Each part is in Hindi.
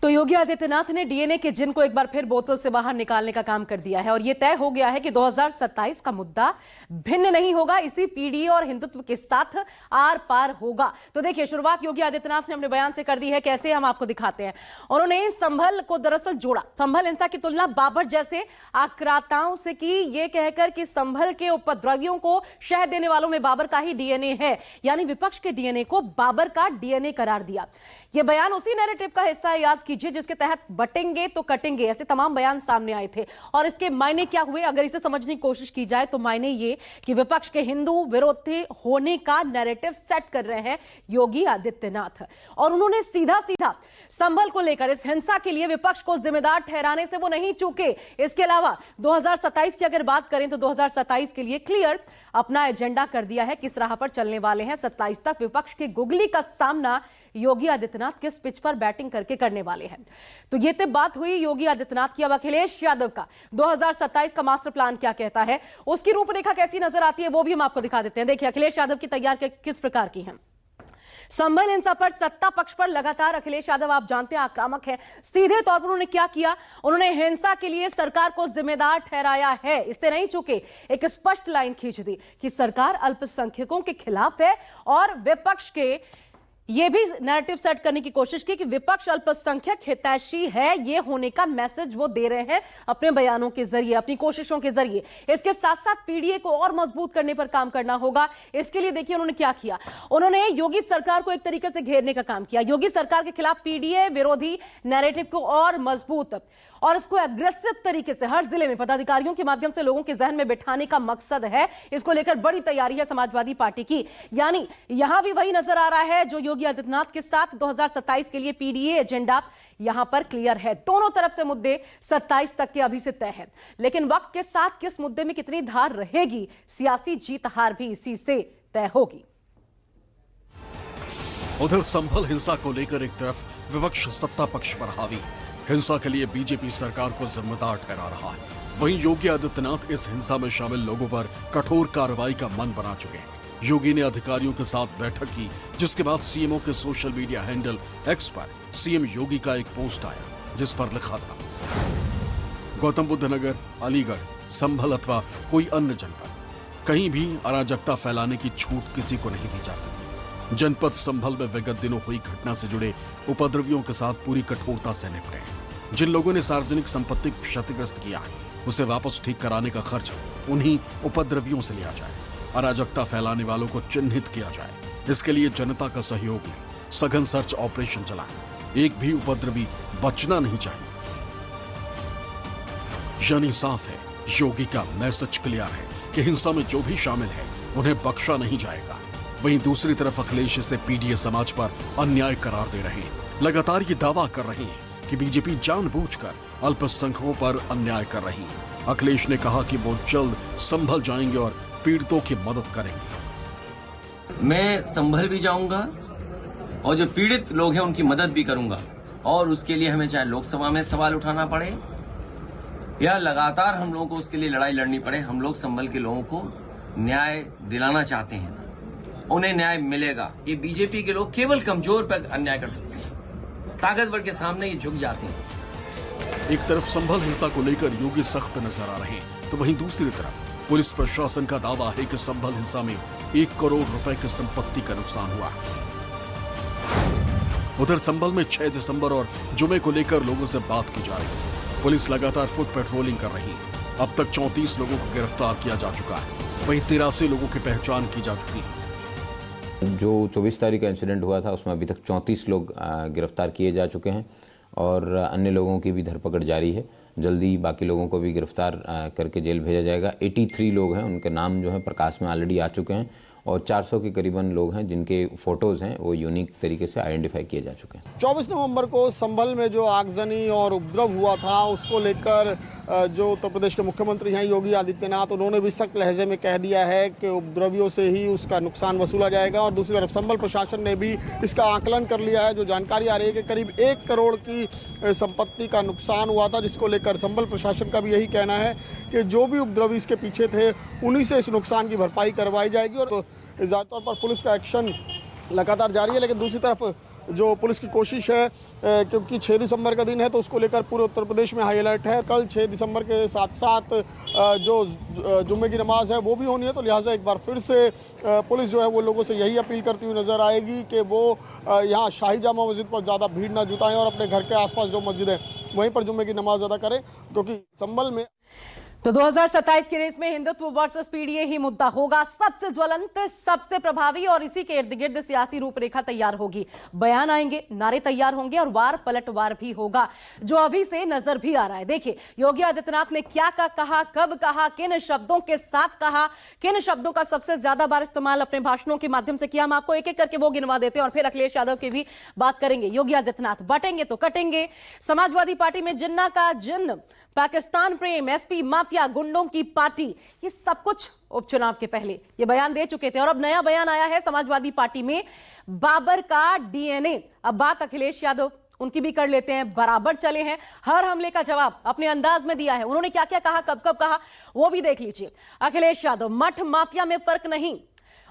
तो योगी आदित्यनाथ ने डीएनए के जिन को एक बार फिर बोतल से बाहर निकालने का काम कर दिया है और यह तय हो गया है कि 2027 का मुद्दा भिन्न नहीं होगा, इसी पीडीए और हिंदुत्व के साथ आर पार होगा। तो देखिए, शुरुआत योगी आदित्यनाथ ने अपने बयान से कर दी है। कैसे, हम आपको दिखाते हैं। उन्होंने संभल को दरअसल जोड़ा, संभल हिंसा की तुलना बाबर जैसे आक्रांताओं से की, यह कहकर कि संभल के उपद्रवियों को शह देने वालों में बाबर का ही डीएनए है, यानी विपक्ष के डीएनए को बाबर का डीएनए करार दिया। यह बयान उसी नैरेटिव का हिस्सा है, याद कीजिए, जिसके तहत बटेंगे तो कटेंगे, ऐसे तमाम बयान सामने आए थे। और इसके मायने क्या हुए, अगर इसे समझने की कोशिश की जाए तो मायने ये कि विपक्ष के हिंदू विरोधी होने का नैरेटिव सेट कर रहे हैं योगी आदित्यनाथ। और उन्होंने सीधा सीधा संभल को लेकर इस हिंसा के लिए विपक्ष को जिम्मेदार ठहराने से वो नहीं चूके। इसके अलावा 2027 की अगर बात करें तो 2027 के लिए क्लियर अपना एजेंडा कर दिया है, किस राह पर चलने वाले हैं। 27 तक विपक्ष की गुगली का सामना योगी आदित्यनाथ किस पिच पर बैटिंग करके करने वाले हैं। तो ये तो बात हुई योगी आदित्यनाथ की। अब अखिलेश यादव का 2027 का मास्टर प्लान क्या कहता है, उसकी रूपरेखा कैसी नजर आती है, वो भी हम आपको दिखा देते हैं। देखिए, अखिलेश यादव की तैयार किस प्रकार की है। संभल हिंसा पर सत्ता पक्ष पर लगातार अखिलेश यादव, आप जानते हैं, आक्रामक है। सीधे तौर पर उन्होंने क्या किया, उन्होंने हिंसा के लिए सरकार को जिम्मेदार ठहराया है, इससे नहीं चूके। एक स्पष्ट लाइन खींच दी कि सरकार अल्पसंख्यकों के खिलाफ है और विपक्ष के यह भी नैरेटिव सेट करने की कोशिश की कि विपक्ष अल्पसंख्यक हितैषी है, यह होने का मैसेज वो दे रहे हैं अपने बयानों के जरिए, अपनी कोशिशों के जरिए। इसके साथ साथ पीडीए को और मजबूत करने पर काम करना होगा। इसके लिए देखिए उन्होंने क्या किया, उन्होंने योगी सरकार को एक तरीके से घेरने का काम किया। योगी सरकार के खिलाफ पीडीए विरोधी नैरेटिव को और मजबूत और इसको एग्रेसिव तरीके से हर जिले में पदाधिकारियों के माध्यम से लोगों के जहन में बिठाने का मकसद है। इसको लेकर बड़ी तैयारी है समाजवादी पार्टी की। यानी यहां भी वही नजर आ रहा है जो योगी आदित्यनाथ के साथ 2027 के लिए पीडीए एजेंडा यहां पर क्लियर है। दोनों तरफ से मुद्दे 27 तक के अभी से तय है, लेकिन वक्त के साथ किस मुद्दे में कितनी धार रहेगी, सियासी जीत हार भी इसी से तय होगी। उधर संभल हिंसा को लेकर एक तरफ विपक्ष सत्ता पक्ष पर हावी, हिंसा के लिए बीजेपी सरकार को जिम्मेदार ठहरा रहा है। वहीं योगी आदित्यनाथ इस हिंसा में शामिल लोगों पर कठोर कार्रवाई का मन बना चुके हैं। योगी ने अधिकारियों के साथ बैठक की, जिसके बाद सीएमओ के सोशल मीडिया हैंडल एक्स पर सीएम योगी का एक पोस्ट आया, जिस पर लिखा था, गौतम बुद्ध नगर, अलीगढ़, संभल अथवा कोई अन्य जनपद, कहीं भी अराजकता फैलाने की छूट किसी को नहीं दी जा सकती। जनपद संभल में विगत दिनों हुई घटना से जुड़े उपद्रवियों के साथ पूरी कठोरता से निपटे। जिन लोगों ने सार्वजनिक संपत्ति को क्षतिग्रस्त किया है, उसे वापस ठीक कराने का खर्च उन्हीं उपद्रवियों से लिया जाए। अराजकता फैलाने वालों को चिन्हित किया जाए। इसके लिए जनता का सहयोग लें, सघन सर्च ऑपरेशन चलाएं। एक भी उपद्रवी बचना नहीं चाहिए। यानी साफ है, योगी का मैसेज क्लियर है कि हिंसा में जो भी शामिल है उन्हें बख्शा नहीं जाएगा। वहीं दूसरी तरफ अखिलेश इसे पीडीए समाज पर अन्याय करार दे रहे हैं। लगातार ये दावा कर रहे हैं कि बीजेपी जानबूझकर अल्पसंख्यकों पर अन्याय कर रही है। अखिलेश ने कहा कि वो जल्द संभल जाएंगे और पीड़ितों की मदद करेंगे। मैं संभल भी जाऊंगा और जो पीड़ित लोग हैं उनकी मदद भी करूंगा, और उसके लिए हमें चाहे लोकसभा में सवाल उठाना पड़े या लगातार हम लोगों को उसके लिए लड़ाई लड़नी पड़े। हम लोग संभल के लोगों को न्याय दिलाना चाहते हैं, उन्हें न्याय मिलेगा। ये बीजेपी के लोग केवल कमजोर पर अन्याय कर सकते हैं, ताकतवर के सामने ये झुक जाते हैं। एक तरफ संभल हिंसा को लेकर योगी सख्त नजर आ रहे हैं, तो वहीं दूसरी तरफ पुलिस प्रशासन का दावा है कि संभल हिंसा में 1 करोड़ रुपए की संपत्ति का नुकसान हुआ है। उधर संभल में 6 दिसंबर और जुमे को लेकर लोगों से बात की जा रही है। पुलिस लगातार फुट पेट्रोलिंग कर रही है। अब तक 34 लोगों को गिरफ्तार किया जा चुका है। वहीं 83 लोगों की पहचान की जा चुकी है। जो 24 तारीख का इंसिडेंट हुआ था, उसमें अभी तक 34 लोग गिरफ्तार किए जा चुके हैं और अन्य लोगों की भी धरपकड़ जारी है। जल्दी बाकी लोगों को भी गिरफ्तार करके जेल भेजा जाएगा। 83 लोग हैं, उनके नाम जो है प्रकाश में ऑलरेडी आ चुके हैं और 400 के करीबन लोग हैं जिनके फोटोज हैं वो यूनिक तरीके से आइडेंटिफाई किए जा चुके हैं। 24 नवंबर को संभल में जो आगजनी और उपद्रव हुआ था, उसको लेकर जो उत्तर प्रदेश के मुख्यमंत्री हैं योगी आदित्यनाथ, उन्होंने भी सख्त लहजे में कह दिया है कि उपद्रवियों से ही उसका नुकसान वसूला जाएगा। और दूसरी तरफ संभल प्रशासन ने भी इसका आकलन कर लिया है। जो जानकारी आ रही है कि करीब 1 करोड़ की संपत्ति का नुकसान हुआ था, जिसको लेकर संभल प्रशासन का भी यही कहना है कि जो भी उपद्रवी इसके पीछे थे उन्हीं से इस नुकसान की भरपाई करवाई जाएगी। और जाहिर तौर पर पुलिस का एक्शन लगातार जारी है, लेकिन दूसरी तरफ जो पुलिस की कोशिश है, क्योंकि 6 दिसंबर का दिन है तो उसको लेकर पूरे उत्तर प्रदेश में हाई अलर्ट है। कल 6 दिसंबर के साथ साथ जो जुम्मे की नमाज है वो भी होनी है, तो लिहाजा एक बार फिर से पुलिस जो है वो लोगों से यही अपील करती हुई नजर आएगी कि वो यहाँ शाही जामा मस्जिद पर ज़्यादा भीड़ ना जुटाएं और अपने घर के आसपास जो मस्जिद है वहीं पर जुम्मे की नमाज अदा करें, क्योंकि संभल में तो 2027 की रेस में हिंदुत्व वर्सेस पीडीए ही मुद्दा होगा सबसे ज्वलंत, सबसे प्रभावी, और इसी के इर्द गिर्द सियासी रूपरेखा तैयार होगी। बयान आएंगे, नारे तैयार होंगे और वार पलटवार भी होगा, जो अभी से नजर भी आ रहा है। देखिए योगी आदित्यनाथ ने क्या कहा, कब कहा, किन शब्दों के साथ कहा, किन शब्दों का सबसे ज्यादा बार इस्तेमाल अपने भाषणों के माध्यम से किया। हम आपको एक एक करके वो गिनवा देते हैं और फिर अखिलेश यादव की भी बात करेंगे। योगी आदित्यनाथ बटेंगे तो कटेंगे, समाजवादी पार्टी में जिन्ना का जिन्न, पाकिस्तान प्रेम, एसपी माफिया, गुंडों की पार्टी, ये सब कुछ उपचुनाव के पहले ये बयान दे चुके थे। और अब नया बयान आया है समाजवादी पार्टी में, बाबर का डीएनए। अब बात अखिलेश यादव उनकी भी कर लेते हैं। बराबर चले हैं, हर हमले का जवाब अपने अंदाज में दिया है। उन्होंने क्या क्या कहा, कब कब कहा, वो भी देख लीजिए। अखिलेश यादव, मठ माफिया में फर्क नहीं।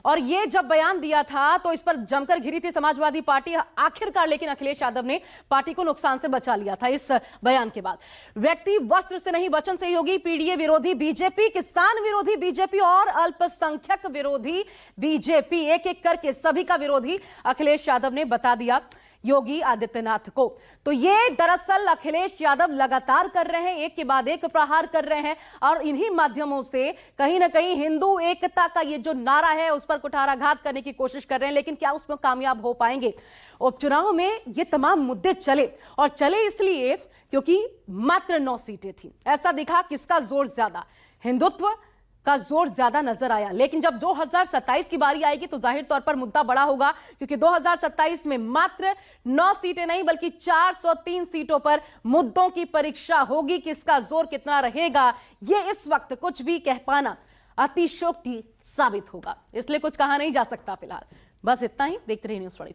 और ये जब बयान दिया था तो इस पर जमकर घिरी थी समाजवादी पार्टी आखिरकार, लेकिन अखिलेश यादव ने पार्टी को नुकसान से बचा लिया था इस बयान के बाद। व्यक्ति वस्त्र से नहीं वचन से ही होगी पीडीए विरोधी बीजेपी, किसान विरोधी बीजेपी और अल्पसंख्यक विरोधी बीजेपी, एक एक करके सभी का विरोधी अखिलेश यादव ने बता दिया योगी आदित्यनाथ को। तो ये दरअसल अखिलेश यादव लगातार कर रहे हैं, एक के बाद एक प्रहार कर रहे हैं और इन्हीं माध्यमों से कहीं ना कहीं हिंदू एकता का ये जो नारा है उस पर कुठाराघात करने की कोशिश कर रहे हैं। लेकिन क्या उसमें कामयाब हो पाएंगे? उपचुनाव में ये तमाम मुद्दे चले, और चले इसलिए क्योंकि मात्र 9 सीटें थी। ऐसा दिखा किसका जोर ज्यादा, हिंदुत्व का जोर ज्यादा नजर आया। लेकिन जब 2027 की बारी आएगी तो जाहिर तौर पर मुद्दा बड़ा होगा, क्योंकि 2027 में मात्र 9 सीटें नहीं बल्कि 403 सीटों पर मुद्दों की परीक्षा होगी। किसका जोर कितना रहेगा ये इस वक्त कुछ भी कह पाना अतिशयोक्ति साबित होगा, इसलिए कुछ कहा नहीं जा सकता फिलहाल। बस इतना ही, देखते रहिए न्यूज़ 25।